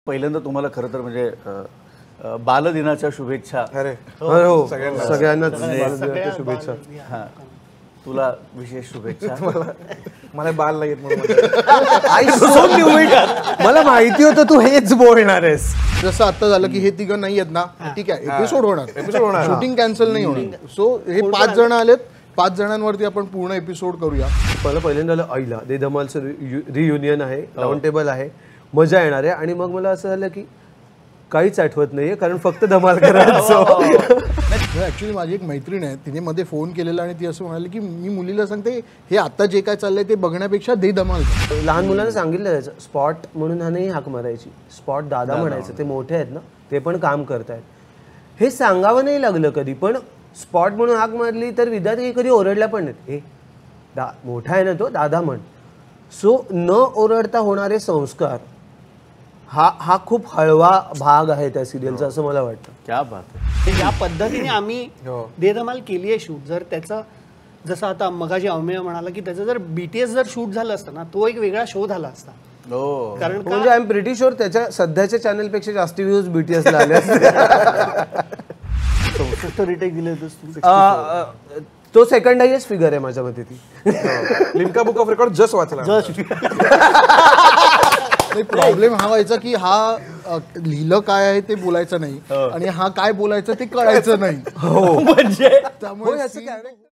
पहिल्यांदा तुम्हाला खरं तर म्हणजे बालदिनाच्या शुभेच्छा. अरे हो सगळ्यांनाच बालदिनाच्या शुभेच्छा. हां, तुला विशेष शुभेच्छा. मला बाल नाही येत म्हणून मला माहिती होतं तू हेच बोलणार आहेस. जसं आता झालं की हे तिघं नाही आहेत ना, ठीक आहे, एपिसोड होणार, शूटिंग कॅन्सल नाही होणार. सो हे 5 जण आलेत, 5 जणांवरती आपण पूर्ण एपिसोड करूया. मला पहिल्यांदा आईला दे धमालचं रियुनियन आहे, राऊंड टेबल आहे, मजा येणार आहे. आणि मग मला असं झालं की काहीच आठवत नाहीये कारण फक्त धमाल करायचं. ऍक्च्युली माझी एक मैत्रीण आहे, तिने मध्ये फोन केलेला आणि ती असं म्हणाली की मी मुलीला सांगते हे आता जे काय चाललंय ते बघण्यापेक्षा दे धमाल. लहान मुलांना सांगितलं जायचं स्पॉट म्हणून हा नाही हाक मारायची, स्पॉट दादा म्हणायचं. ते मोठे आहेत ना, ते पण काम करतायत, हे सांगावं नाही लागलं कधी. पण स्पॉट म्हणून हाक मारली तर विद्यार्थी कधी ओरडल्या पण नाहीत. हे मोठा आहे ना तो, दादा म्हण. सो न ओरडता होणारे संस्कार हा खूप हळवा भाग आहे त्या सिरियलचा असं मला वाटतं. क्या बात आहे. या पद्धतीने आम्ही दे धमाल केली आहे शूट. जर त्याचं जसं आता मगाशी अमेय म्हणाला की त्याचं जर BTS जर शूट झालं असतं ना, तो एक वेगळा शो झाला असता. कारण म्हणजे आय एम प्रिटी शुअर त्याच्या सध्याच्या चॅनलपेक्षा जास्त व्ह्यूज BTS ला आले असते. 64 रिटेक दिले होते. तो सेकंड हायस्ट फिगर आहे माझ्या मते. ती Limca book of record just वाचला. प्रॉब्लेम हा व्हायचा की हा लिहिलं काय आहे ते बोलायचं नाही आणि हा काय बोलायचं ते कळायचं नाही. म्हणजे त्यामुळे